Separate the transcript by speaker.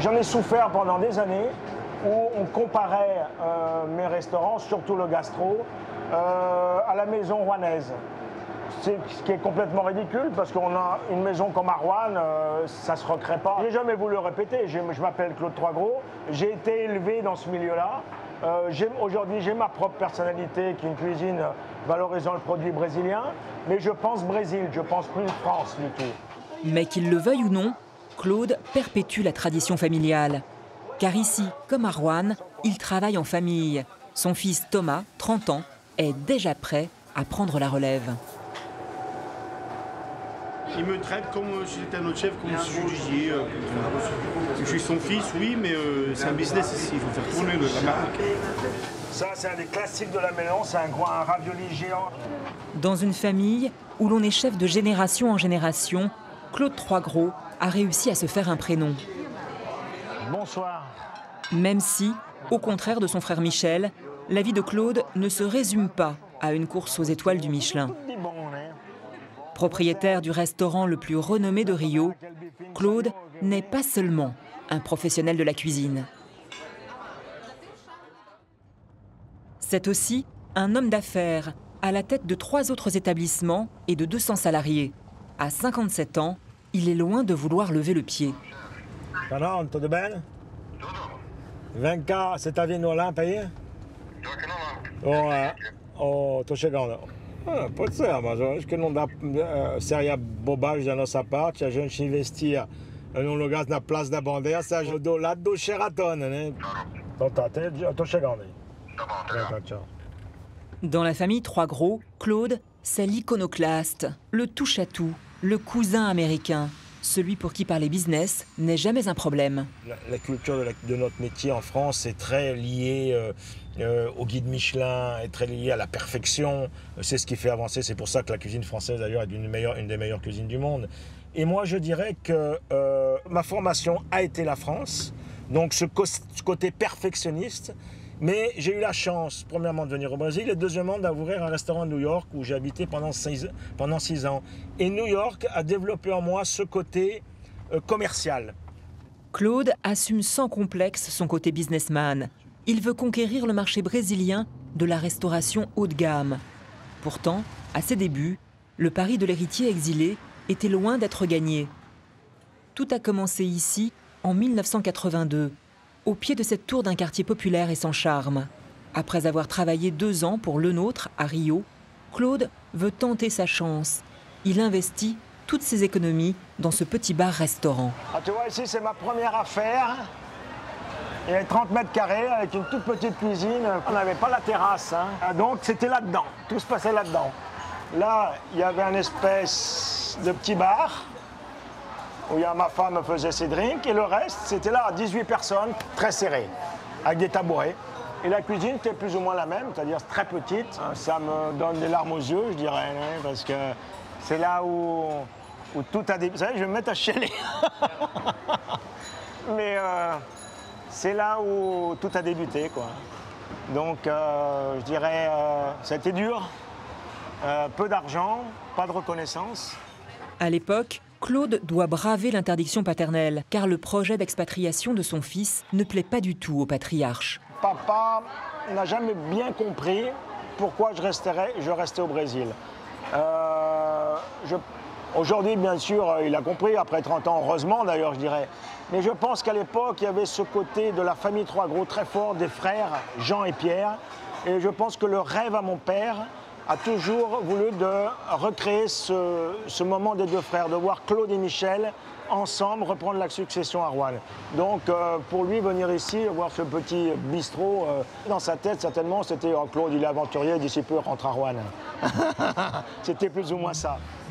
Speaker 1: J'en ai souffert pendant des années où on comparait mes restaurants, surtout le gastro, à la maison rouennaise. Ce qui est complètement ridicule parce qu'on a une maison comme à Rouen, ça ne se recrée pas. J'ai jamais voulu répéter. Je m'appelle Claude Troisgros. J'ai été élevé dans ce milieu-là. Aujourd'hui, j'ai ma propre personnalité qui est une cuisine valorisant le produit brésilien. Mais je pense Brésil, je pense plus France du tout.
Speaker 2: Mais qu'il le veuille ou non, Claude perpétue la tradition familiale. Car ici, comme à Rouen, il travaille en famille. Son fils Thomas, 30 ans, est déjà prêt à prendre la relève.
Speaker 3: Il me traite comme si j'étais un autre chef, comme si je disais. Je suis son fils, oui, mais c'est un business ici. Il faut faire tourner la marque.
Speaker 1: Ça, c'est un des classiques de la Mélan, c'est un ravioli géant.
Speaker 2: Dans une famille où l'on est chef de génération en génération, Claude Troisgros a réussi à se faire un prénom.
Speaker 1: Bonsoir.
Speaker 2: Même si, au contraire de son frère Michel, la vie de Claude ne se résume pas à une course aux étoiles du Michelin. Propriétaire du restaurant le plus renommé de Rio, Claude n'est pas seulement un professionnel de la cuisine. C'est aussi un homme d'affaires à la tête de 3 autres établissements et de 200 salariés. À 57 ans, il est loin de vouloir lever le pied.
Speaker 1: Pardon, tudo bem? Vem cá, você está vindo lá para ir? Tô chegando. Pode ser, mas eu acho que não dá, seria bobagem da nossa parte a gente investir num lugar na Place da Bandeira, do lado do Sheraton, né? Então tá, eu tô chegando aí.
Speaker 2: Dans la famille Troisgros, Claude, c'est l'iconoclaste, le touche-à-tout, le cousin américain, celui pour qui parler business n'est jamais un problème.
Speaker 1: La culture de notre métier en France est très liée au guide Michelin, est très liée à la perfection. C'est ce qui fait avancer, c'est pour ça que la cuisine française d'ailleurs est une des meilleures cuisines du monde. Et moi je dirais que ma formation a été la France, donc ce côté perfectionniste. Mais j'ai eu la chance, premièrement, de venir au Brésil et deuxièmement, d'ouvrir un restaurant à New York où j'ai habité pendant 6 ans. Et New York a développé en moi ce côté commercial.
Speaker 2: Claude assume sans complexe son côté businessman. Il veut conquérir le marché brésilien de la restauration haut de gamme. Pourtant, à ses débuts, le pari de l'héritier exilé était loin d'être gagné. Tout a commencé ici en 1982. Au pied de cette tour d'un quartier populaire et sans charme. Après avoir travaillé 2 ans pour Le Nôtre à Rio, Claude veut tenter sa chance. Il investit toutes ses économies dans ce petit bar-restaurant.
Speaker 1: Ah, tu vois, ici, c'est ma première affaire. Il y avait 30 mètres carrés avec une toute petite cuisine. On n'avait pas la terrasse, hein. Donc, c'était là-dedans. Tout se passait là-dedans. Là, il y avait une espèce de petit bar où ma femme faisait ses drinks, et le reste, c'était là, 18 personnes, très serrées, avec des tabourets. Et la cuisine était plus ou moins la même, c'est-à-dire très petite. Ça me donne des larmes aux yeux, je dirais, parce que c'est là où tout a débuté. Vous savez, je vais me mettre à chialer. Mais c'est là où tout a débuté, quoi. Donc, je dirais, ça a été dur, peu d'argent, pas de reconnaissance.
Speaker 2: À l'époque, Claude doit braver l'interdiction paternelle, car le projet d'expatriation de son fils ne plaît pas du tout au patriarche.
Speaker 1: Papa n'a jamais bien compris pourquoi je restais au Brésil. Aujourd'hui, bien sûr, il a compris, après 30 ans, heureusement d'ailleurs, je dirais. Mais je pense qu'à l'époque, il y avait ce côté de la famille Troisgros très fort, des frères Jean et Pierre. Et je pense que le rêve à mon père a toujours voulu de recréer ce moment des 2 frères, de voir Claude et Michel ensemble reprendre la succession à Rouen. Donc pour lui, venir ici, voir ce petit bistrot, dans sa tête certainement, c'était Claude, il est aventurier, d'ici peu, rentre à Rouen. C'était plus ou moins ça.